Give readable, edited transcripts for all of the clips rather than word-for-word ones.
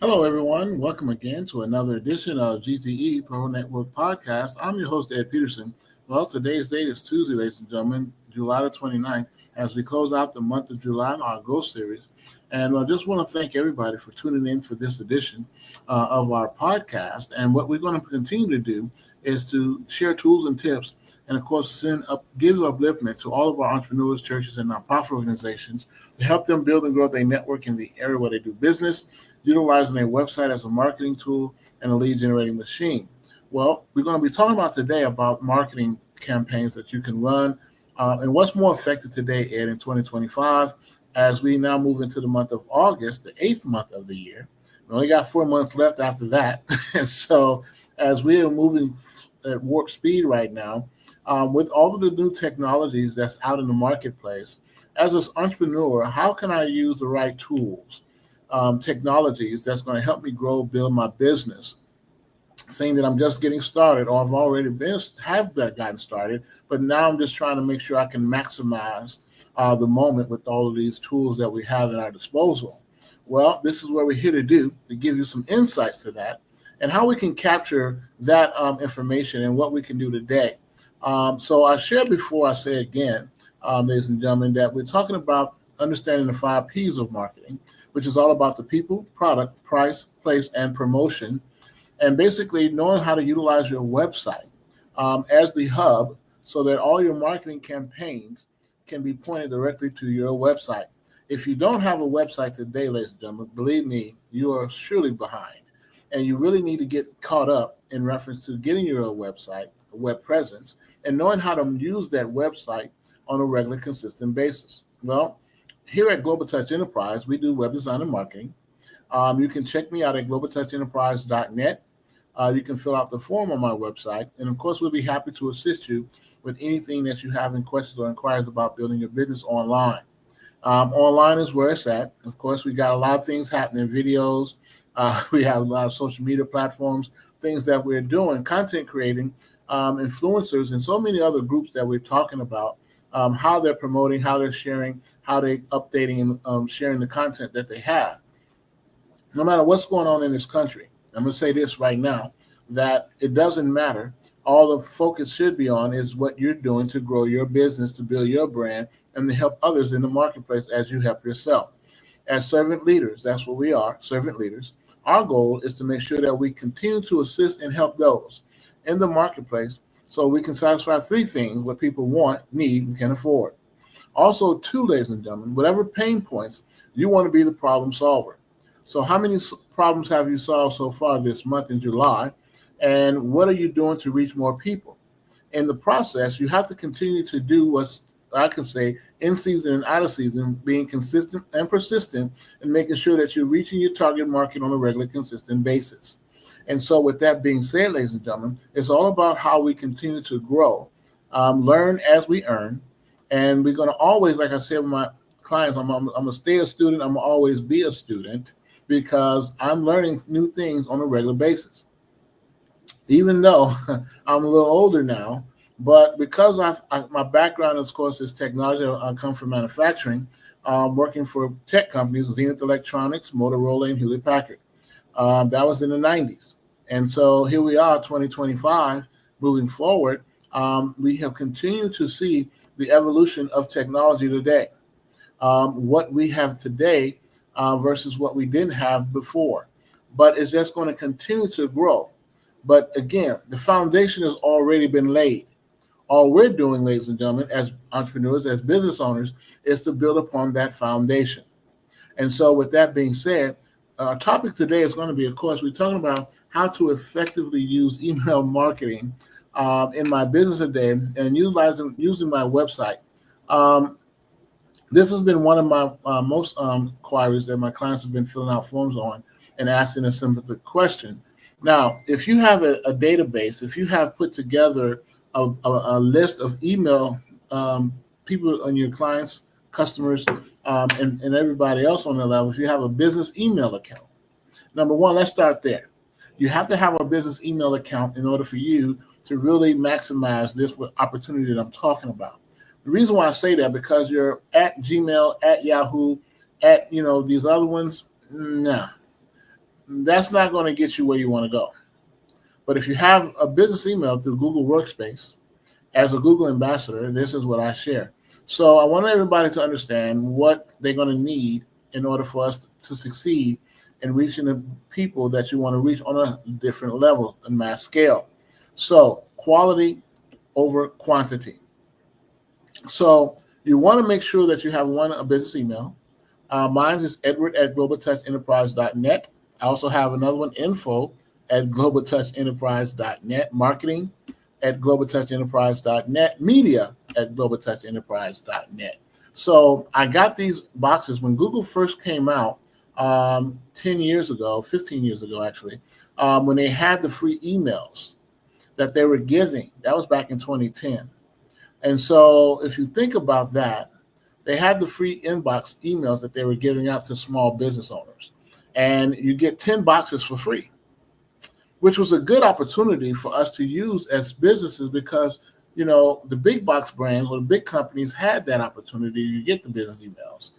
Hello, everyone. Welcome again to another edition of G.T.E Pro Network Podcast. I'm your host, Ed Peterson. Well, today's date is Tuesday, ladies and gentlemen, July the 29th, as we close out the month of July, our Growth Series. And I just want to thank everybody for tuning in for this edition of our podcast. And what we're going to continue to do is to share tools and tips and, of course, give upliftment to all of our entrepreneurs, churches, and nonprofit organizations to help them build and grow their network in the area where they do business, utilizing a website as a marketing tool and a lead generating machine. Well, we're going to be talking about today about marketing campaigns that you can run and what's more effective today, Ed, in 2025, as we now move into the month of August, the eighth month of the year. We only got 4 months left after that. And so, as we are moving at warp speed right now, with all of the new technologies that's out in the marketplace, as an entrepreneur, how can I use the right tools, technologies that's going to help me grow, build my business? Saying that I'm just getting started, or I've already gotten started, but now I'm just trying to make sure I can maximize the moment with all of these tools that we have at our disposal. Well, this is what we're here to do, to give you some insights to that and how we can capture that information and what we can do today. So I shared before, I say again, ladies and gentlemen, that we're talking about understanding the 5 Ps of marketing, which is all about the people, product, price, place, and promotion, and basically knowing how to utilize your website as the hub so that all your marketing campaigns can be pointed directly to your website. If you don't have a website today, ladies and gentlemen, believe me, you are surely behind. And you really need to get caught up in reference to getting your website, a web presence, and knowing how to use that website on a regular, consistent basis. Well, here at Global Touch Enterprise, we do web design and marketing. You can check me out at globaltouchenterprise.net. You can fill out the form on my website. And of course, we'll be happy to assist you with anything that you have in questions or inquiries about building your business online. Online is where it's at. Of course, we got a lot of things happening, videos. We have a lot of social media platforms, things that we're doing, content creating, influencers, and so many other groups that we're talking about, how they're promoting, how they're sharing, how they're updating and sharing the content that they have. No matter what's going on in this country, I'm going to say this right now, that it doesn't matter. All the focus should be on is what you're doing to grow your business, to build your brand, and to help others in the marketplace as you help yourself. As servant leaders, that's what we are, servant leaders. Our goal is to make sure that we continue to assist and help those in the marketplace so we can satisfy 3 things: what people want, need, and can afford. Also, 2, ladies and gentlemen, whatever pain points, you want to be the problem solver. So how many problems have you solved so far this month in July? And what are you doing to reach more people? In the process, you have to continue to do what's, I can say, in season and out of season, being consistent and persistent and making sure that you're reaching your target market on a regular, consistent basis. And so with that being said, ladies and gentlemen, it's all about how we continue to grow, learn as we earn. And we're going to always, like I said with my clients, I'm going to stay a student. I'm going to always be a student because I'm learning new things on a regular basis. Even though I'm a little older now, but because my background, of course, is technology. I come from manufacturing, working for tech companies, Zenith Electronics, Motorola, and Hewlett Packard. That was in the 90s. And so here we are, 2025, moving forward. We have continued to see the evolution of technology today. What we have today versus what we didn't have before. But it's just going to continue to grow. But again, the foundation has already been laid. All we're doing, ladies and gentlemen, as entrepreneurs, as business owners, is to build upon that foundation. And so with that being said, our topic today is going to be, of course, we're talking about how to effectively use email marketing in my business today and using my website. This has been one of my most inquiries that my clients have been filling out forms on and asking a simple question. Now, if you have a database, if you have put together a list of email people on your clients, customers, and everybody else on the level, if you have a business email account, number one, let's start there. You have to have a business email account in order for you to really maximize this opportunity that I'm talking about. The reason why I say that, because you're at Gmail, at Yahoo, at these other ones, nah. that's not going to get you where you want to go. But if you have a business email through Google Workspace, as a Google ambassador, this is what I share. So I want everybody to understand what they're going to need in order for us to succeed in reaching the people that you want to reach on a different level and mass scale. So quality over quantity. So you want to make sure that you have a business email. Mine is edward@globaltouchenterprise.net. I also have another one, info@globaltouchenterprise.net, marketing@globaltouchenterprise.net, media@globaltouchenterprise.net. So I got these boxes when Google first came out 10 years ago, 15 years ago, actually, when they had the free emails that they were giving. That was back in 2010. And so if you think about that, they had the free inbox emails that they were giving out to small business owners. And you get 10 boxes for free, which was a good opportunity for us to use as businesses because, the big box brands or the big companies had that opportunity to get the business emails.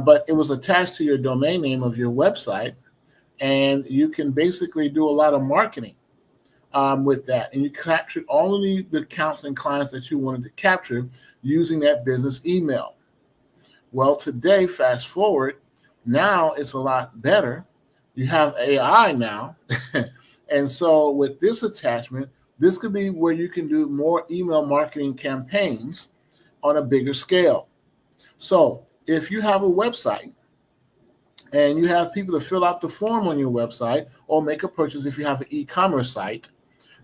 But it was attached to your domain name of your website, and you can basically do a lot of marketing with that. And you captured all of the accounts and clients that you wanted to capture using that business email. Well, today, fast forward, now it's a lot better. You have AI now. And so with this attachment, this could be where you can do more email marketing campaigns on a bigger scale. So if you have a website and you have people to fill out the form on your website or make a purchase if you have an e-commerce site,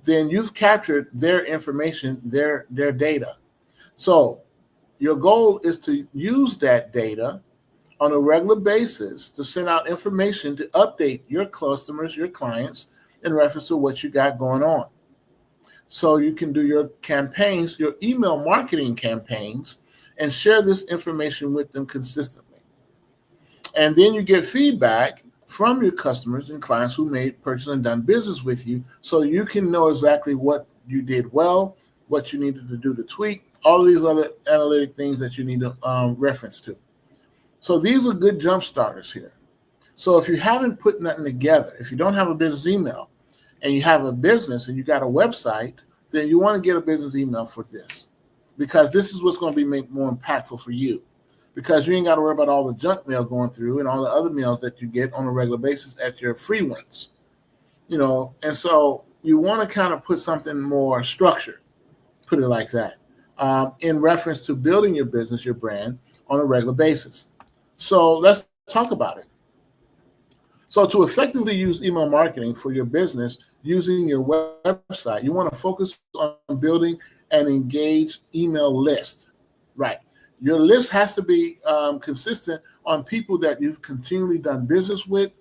then you've captured their information, their data. So your goal is to use that data on a regular basis to send out information to update your customers, your clients, in reference to what you got going on. So you can do your campaigns, your email marketing campaigns, and share this information with them consistently. And then you get feedback from your customers and clients who made purchase and done business with you, so you can know exactly what you did well, what you needed to do to tweak, all of these other analytic things that you need to reference to. So these are good jump starters here. So if you haven't put nothing together, if you don't have a business email and you have a business and you got a website, then you want to get a business email for this, because this is what's going to be more impactful for you, because you ain't got to worry about all the junk mail going through and all the other mails that you get on a regular basis at your free ones, and so you want to kind of put something more structured, put it like that, in reference to building your business, your brand on a regular basis. So let's talk about it. So to effectively use email marketing for your business using your website, you want to focus on building an engaged email list. Right. Your list has to be consistent on people that you've continually done business with,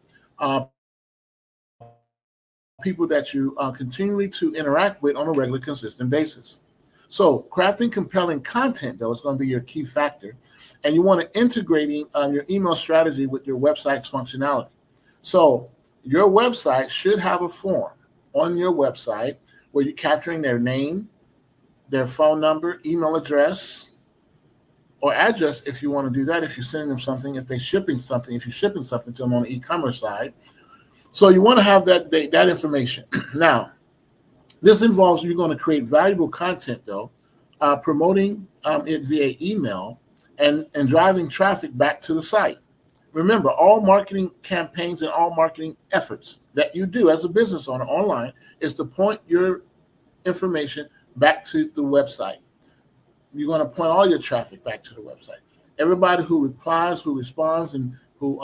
people that you continually to interact with on a regular, consistent basis. So crafting compelling content, though, is going to be your key factor. And you want to integrating your email strategy with your website's functionality. So your website should have a form on your website where you're capturing their name, their phone number, email address, or address if you want to do that, if you're sending them something, if they're shipping something, if you're shipping something to them on the e-commerce side. So you want to have that information. Now, this involves you're going to create valuable content, though, promoting it via email and driving traffic back to the site. Remember, all marketing campaigns and all marketing efforts that you do as a business owner online is to point your information back to the website. You're going to point all your traffic back to the website. Everybody who replies, who responds, and who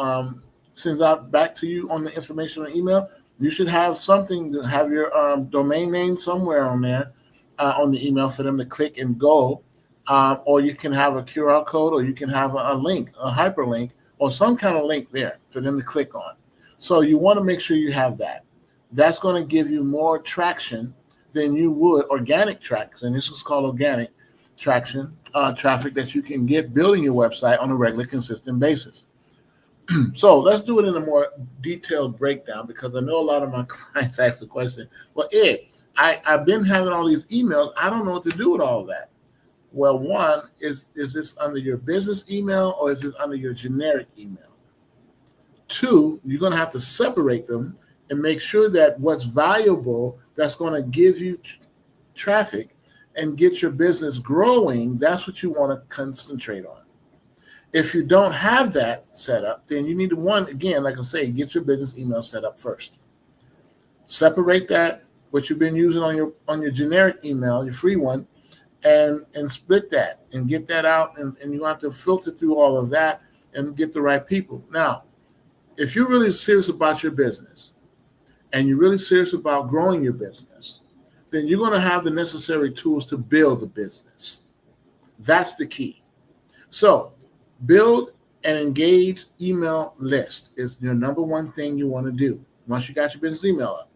sends out back to you on the information on email, you should have something to have your domain name somewhere on there on the email for them to click and go. Or you can have a QR code, or you can have a link, a hyperlink, or some kind of link there for them to click on. So you want to make sure you have that. That's going to give you more traction than you would organic traction. And this is called organic traction, traffic that you can get building your website on a regular, consistent basis. So let's do it in a more detailed breakdown, because I know a lot of my clients ask the question, well, Ed, I've been having all these emails. I don't know what to do with all that. Well, one, is this under your business email or is this under your generic email? Two, you're going to have to separate them and make sure that what's valuable that's going to give you traffic and get your business growing, that's what you want to concentrate on. If you don't have that set up, then you need to, one, again, like I say, get your business email set up first. Separate that, what you've been using on your generic email, your free one, and split that and get that out, and you have to filter through all of that and get the right people. Now, if you're really serious about your business and you're really serious about growing your business, then you're going to have the necessary tools to build the business. That's the key. So build an engaged email list is your number one thing you want to do once you got your business email up.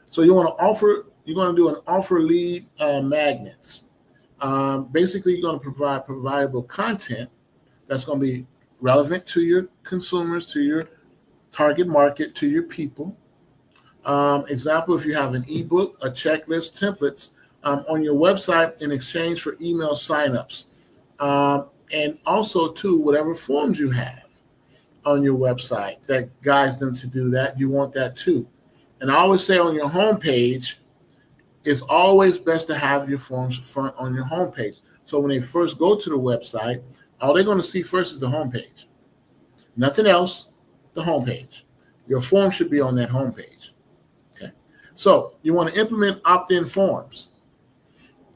So you're going to do an offer lead magnets. Basically, you're going to provide providable content that's going to be relevant to your consumers, to your target market, to your people. Example, if you have an ebook, a checklist, templates on your website in exchange for email signups. And also, too, whatever forms you have on your website that guides them to do that, you want that too. And I always say on your homepage, it's always best to have your forms front on your homepage. So when they first go to the website, all they're going to see first is the homepage. Nothing else, the homepage. Your form should be on that homepage. Okay. So you want to implement opt-in forms.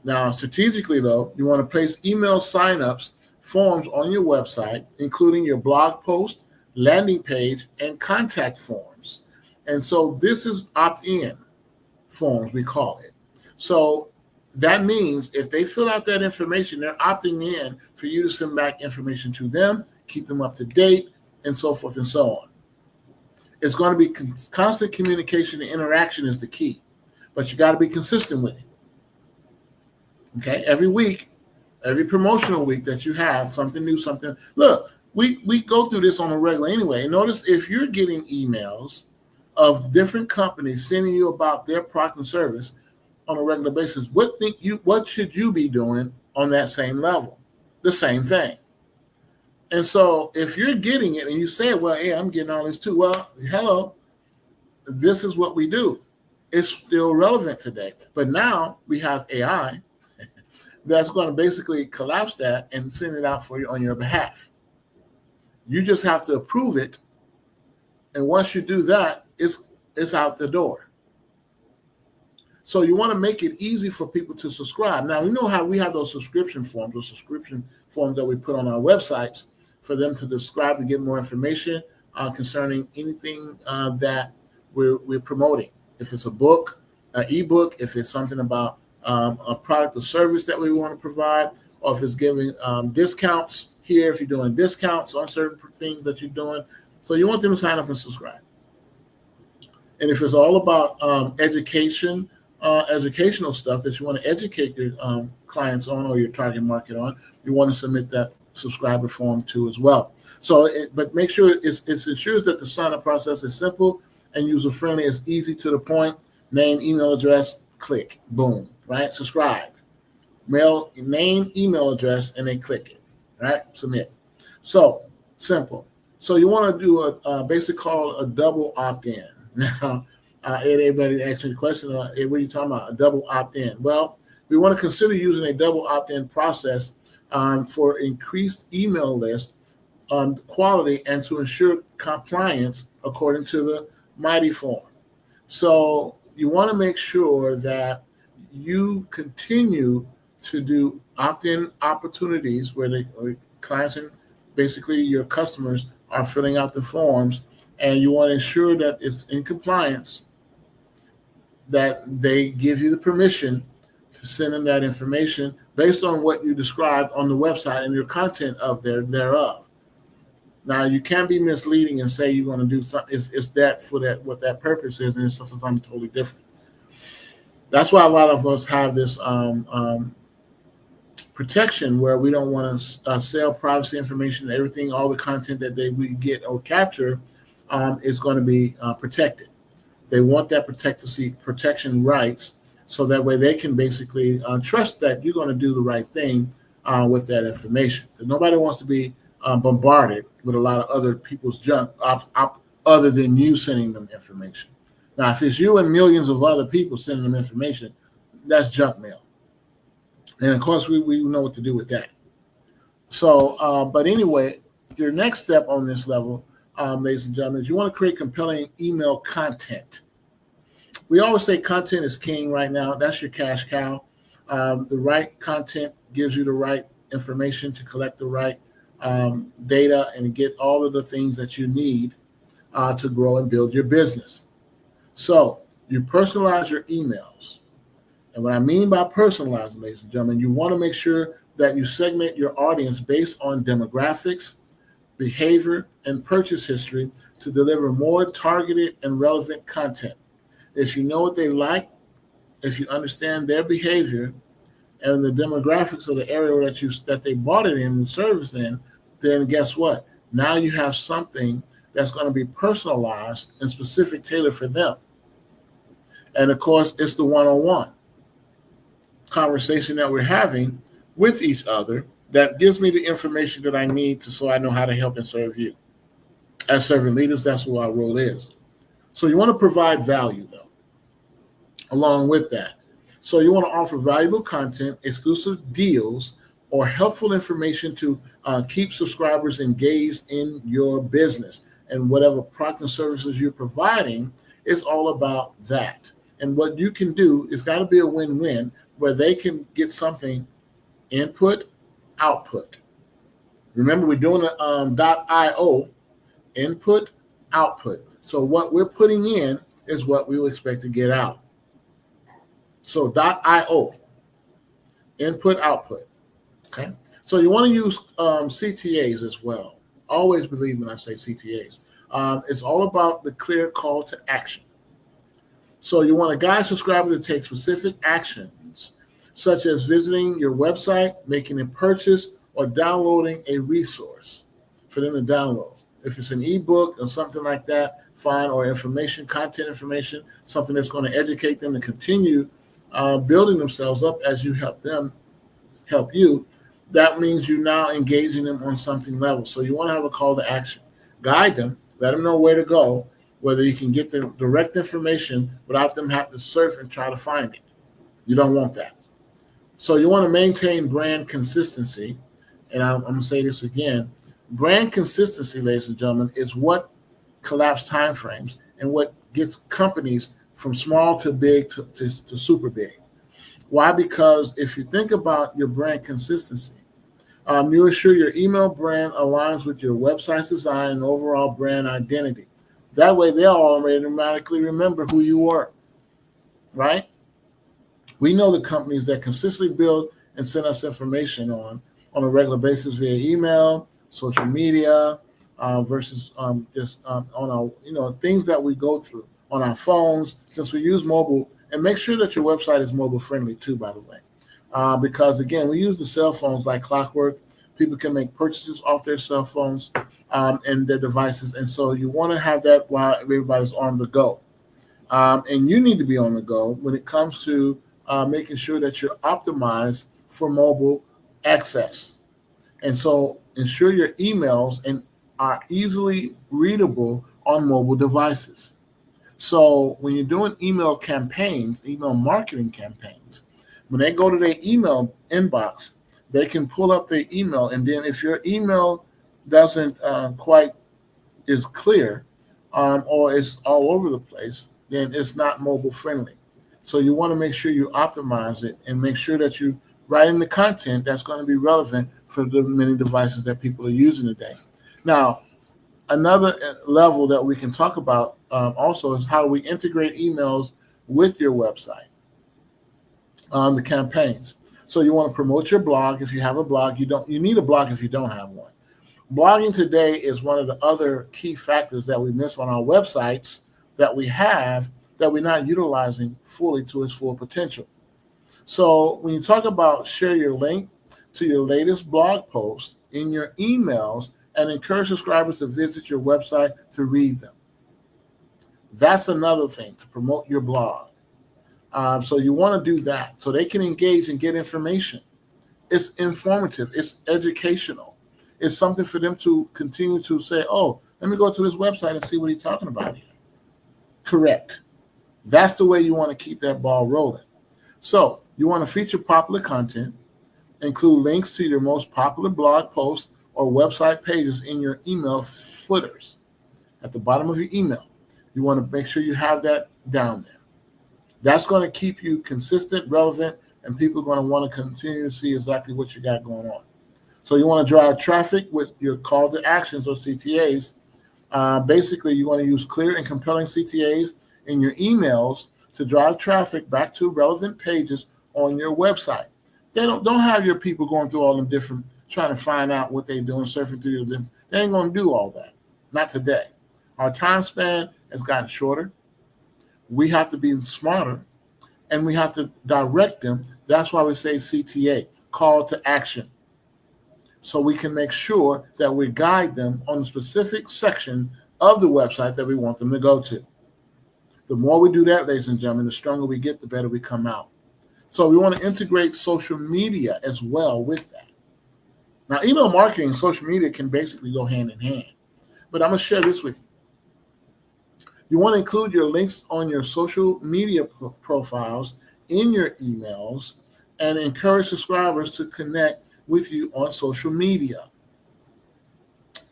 Now, strategically, though, you want to place email signups forms on your website, including your blog post, landing page, and contact forms. And so this is opt-in forms, we call it. So that means if they fill out that information, they're opting in for you to send back information to them, keep them up to date, and so forth and so on. It's going to be constant communication and interaction is the key, but you got to be consistent with it. Okay, every week, every promotional week that you have, something new, something. Look, we go through this on a regular anyway. And notice if you're getting emails of different companies sending you about their product and service on a regular basis, what should you be doing on that same level? The same thing. And so if you're getting it and you say, well, hey, I'm getting all this too. Well, hello, this is what we do. It's still relevant today. But now we have AI that's going to basically collapse that and send it out for you on your behalf. You just have to approve it. And once you do that, it's out the door. So you want to make it easy for people to subscribe. Now, you know how we have those subscription forms that we put on our websites for them to subscribe to get more information concerning anything that we're promoting. If it's a book, an ebook, if it's something about a product or service that we want to provide, or if it's giving discounts here, if you're doing discounts on certain things that you're doing. So you want them to sign up and subscribe. And if it's all about educational stuff that you want to educate your clients on or your target market on, you want to submit that subscriber form too as well. So, but make sure it ensures that the sign-up process is simple and user-friendly. It's easy to the point. Name, email address, click, boom, right? Subscribe. Mail, name, email address, and then click it, right? Submit. So, simple. So you want to do a basic call, a double opt-in. Now, anybody asked me the question, what are you talking about? A double opt-in. Well, we want to consider using a double opt-in process for increased email list quality and to ensure compliance according to the Mighty form. So you want to make sure that you continue to do opt-in opportunities where clients and basically your customers are filling out the forms, and you want to ensure that it's in compliance, that they give you the permission to send them that information based on what you described on the website and your content thereof. Now, you can't be misleading and say you're going to do something. It's that for that what that purpose is, and it's for something totally different. That's why a lot of us have this protection where we don't want to sell privacy information. Everything, all the content that we get or capture is going to be protected. They want that protection rights, so that way they can basically trust that you're going to do the right thing with that information. Because nobody wants to be bombarded with a lot of other people's junk other than you sending them information. Now, if it's you and millions of other people sending them information, that's junk mail. And of course, we know what to do with that. So, but anyway, your next step on this level, ladies and gentlemen, is you want to create compelling email content. We always say content is king right now. That's your cash cow. The right content gives you the right information to collect the right data and get all of the things that you need to grow and build your business. So you personalize your emails. And what I mean by personalized, ladies and gentlemen, you want to make sure that you segment your audience based on demographics, behavior, and purchase history to deliver more targeted and relevant content. If you know what they like, if you understand their behavior and the demographics of the area that they bought it in and service in, then guess what? Now you have something that's going to be personalized and specific, tailored for them. And of course, it's the one-on-one conversation that we're having with each other that gives me the information that I need so I know how to help and serve you. As servant leaders, that's what our role is. So you want to provide value, though, along with that. So you want to offer valuable content, exclusive deals, or helpful information to keep subscribers engaged in your business. And whatever product and services you're providing, it's all about that. And what you can do is got to be a win-win where they can get something input, output. Remember, we're doing a .io, input, output. So what we're putting in is what we will expect to get out. So .io, input, output. Okay. So you want to use CTAs as well. Always believe when I say CTAs. It's all about the clear call to action. So you want a guide subscriber to take specific actions, such as visiting your website, making a purchase, or downloading a resource for them to download. If it's an ebook or something like that, fine, or information, content information, something that's going to educate them to continue building themselves up as you help them help you. That means you're now engaging them on something level. So you want to have a call to action. Guide them, let them know where to go, whether you can get the direct information without them having to surf and try to find it. You don't want that. So you want to maintain brand consistency. And I'm going to say this again. Brand consistency, ladies and gentlemen, is what collapse timeframes and what gets companies from small to big to super big. Why? Because if you think about your brand consistency, you ensure your email brand aligns with your website's design and overall brand identity. That way, they'll automatically remember who you were, right? We know the companies that consistently build and send us information on a regular basis via email, social media, versus just on our, things that we go through on our phones, since we use mobile. And make sure that your website is mobile friendly too, by the way, because again, we use the cell phones like clockwork. People can make purchases off their cell phones and their devices, and so you want to have that while everybody's on the go. And you need to be on the go when it comes to making sure that you're optimized for mobile access. And so ensure your emails are easily readable on mobile devices. So when you're doing email campaigns, email marketing campaigns, when they go to their email inbox, they can pull up their email. And then if your email doesn't quite is clear or is all over the place, then it's not mobile friendly. So you want to make sure you optimize it and make sure that you write in the content that's going to be relevant for the many devices that people are using today. Now, another level that we can talk about also is how we integrate emails with your website, the campaigns. So you want to promote your blog. If you have a blog, you need a blog if you don't have one. Blogging today is one of the other key factors that we miss on our websites that we have that we're not utilizing fully to its full potential. So when you talk about share your link to your latest blog post in your emails and encourage subscribers to visit your website to read them. That's another thing to promote your blog. So you want to do that so they can engage and get information. It's informative. It's educational. It's something for them to continue to say, oh, let me go to his website and see what he's talking about here. Correct. That's the way you want to keep that ball rolling. So you want to feature popular content, include links to your most popular blog posts or website pages in your email footers at the bottom of your email. You want to make sure you have that down there. That's going to keep you consistent, relevant, and people are going to want to continue to see exactly what you got going on. So you want to drive traffic with your call to actions or CTAs. Basically, you want to use clear and compelling CTAs in your emails to drive traffic back to relevant pages on your website. They don't have your people going through all them different, trying to find out what they're doing, surfing through them. They ain't going to do all that. Not today. Our time span has gotten shorter. We have to be smarter, and we have to direct them. That's why we say CTA, call to action. So we can make sure that we guide them on the specific section of the website that we want them to go to. The more we do that, ladies and gentlemen, the stronger we get, the better we come out. So we want to integrate social media as well with that. Now, email marketing and social media can basically go hand in hand. But I'm going to share this with you. You want to include your links on your social media profiles in your emails and encourage subscribers to connect with you on social media,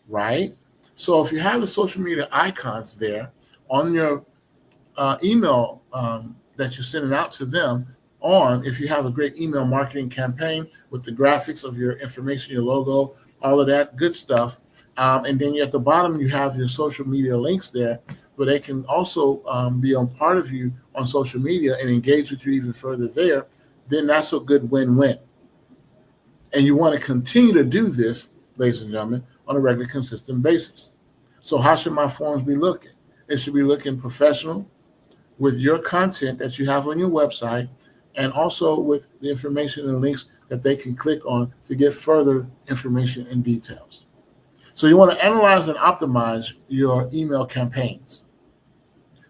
right? So if you have the social media icons there on your email that you're sending out to them if you have a great email marketing campaign with the graphics of your information, your logo, all of that good stuff, and then at the bottom you have your social media links there, where they can also be on part of you on social media and engage with you even further there, then that's a good win-win. And you want to continue to do this, ladies and gentlemen, on a regular, consistent basis. So how should my forms be looking? It should be looking professional with your content that you have on your website, and also with the information and links that they can click on to get further information and details. So you want to analyze and optimize your email campaigns.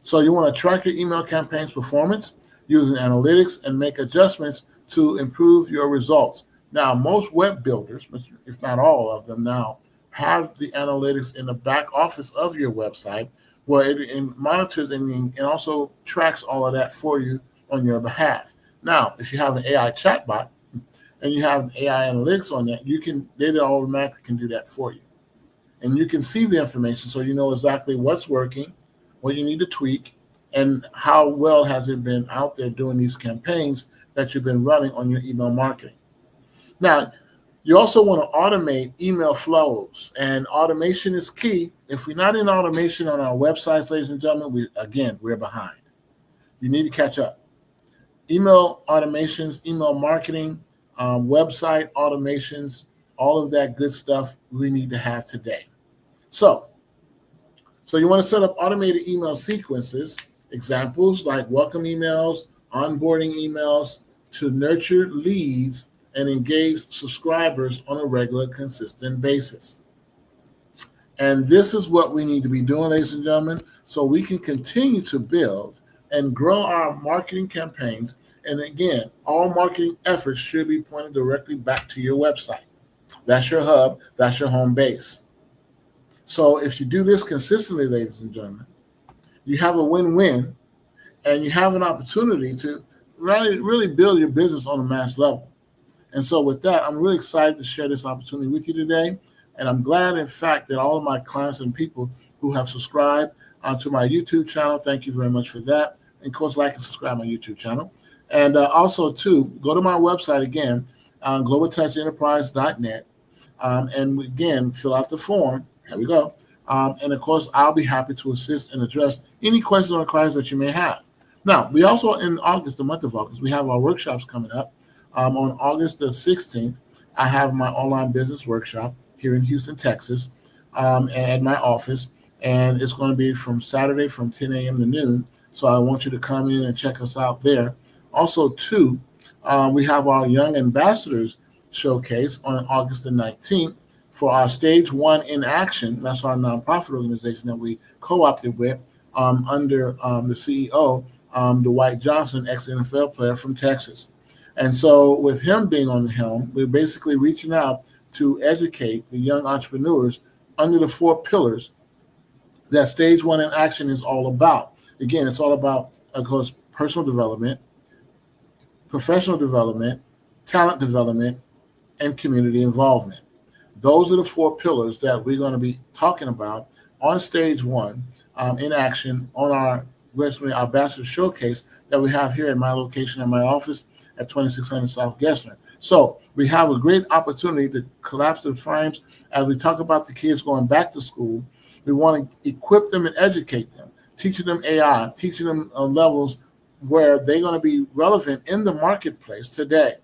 So you want to track your email campaign's performance using analytics and make adjustments to improve your results. Now, most web builders, if not all of them now, have the analytics in the back office of your website where it monitors and also tracks all of that for you on your behalf. Now, if you have an AI chatbot and you have AI analytics on that, they automatically can do that for you. And you can see the information so you know exactly what's working, what you need to tweak, and how well has it been out there doing these campaigns that you've been running on your email marketing. Now, you also want to automate email flows, and automation is key. If we're not in automation on our websites, ladies and gentlemen, we're behind. You need to catch up. Email automations, email marketing, website automations, all of that good stuff we need to have today. So you want to set up automated email sequences, examples like welcome emails, onboarding emails, to nurture leads and engage subscribers on a regular, consistent basis. And this is what we need to be doing, ladies and gentlemen, so we can continue to build and grow our marketing campaigns. And again, all marketing efforts should be pointed directly back to your website. That's your hub. That's your home base. So if you do this consistently, ladies and gentlemen, you have a win-win, and you have an opportunity to really build your business on a mass level. And so with that, I'm really excited to share this opportunity with you today. And I'm glad, in fact, that all of my clients and people who have subscribed to my YouTube channel, thank you very much for that. And of course, like and subscribe to my YouTube channel. And also, too, go to my website again, globaltouchenterprise.net. And again, fill out the form. There we go. And of course, I'll be happy to assist and address any questions or inquiries that you may have. Now, we also, in August, the month of August, we have our workshops coming up. On August the 16th, I have my online business workshop here in Houston, Texas, at my office. And it's going to be from Saturday from 10 a.m. to noon. So I want you to come in and check us out there. Also, too, we have our Young Ambassadors Showcase on August the 19th for our Stage 1 in Action. That's our nonprofit organization that we co-opted with under the CEO, Dwight Johnson, ex-NFL player from Texas. And so with him being on the helm, we're basically reaching out to educate the young entrepreneurs under the 4 pillars that Stage 1 in Action is all about. Again, it's all about, of course, personal development, professional development, talent development, and community involvement. Those are the 4 pillars that we're going to be talking about on Stage 1 in action on our Ambassador Showcase that we have here at my location in my office at 2600 South Gessner. So we have a great opportunity to collapse the frames as we talk about the kids going back to school. We want to equip them and educate them, teaching them AI, teaching them on levels where they're going to be relevant in the marketplace today.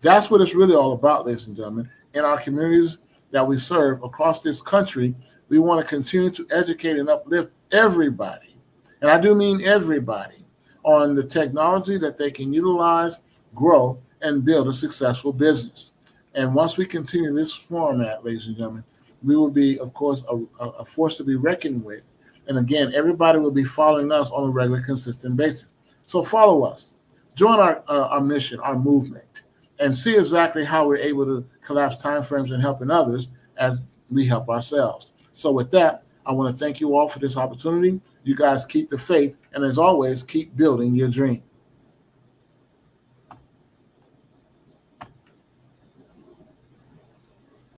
That's what it's really all about, ladies and gentlemen. In our communities that we serve across this country, we want to continue to educate and uplift everybody, and I do mean everybody, on the technology that they can utilize, grow, and build a successful business. And once we continue this format, ladies and gentlemen, we will be, of course, a force to be reckoned with. And again, everybody will be following us on a regular, consistent basis. So follow us, join our mission, our movement, and see exactly how we're able to collapse timeframes and helping others as we help ourselves. So with that, I want to thank you all for this opportunity. You guys keep the faith, and as always, keep building your dreams.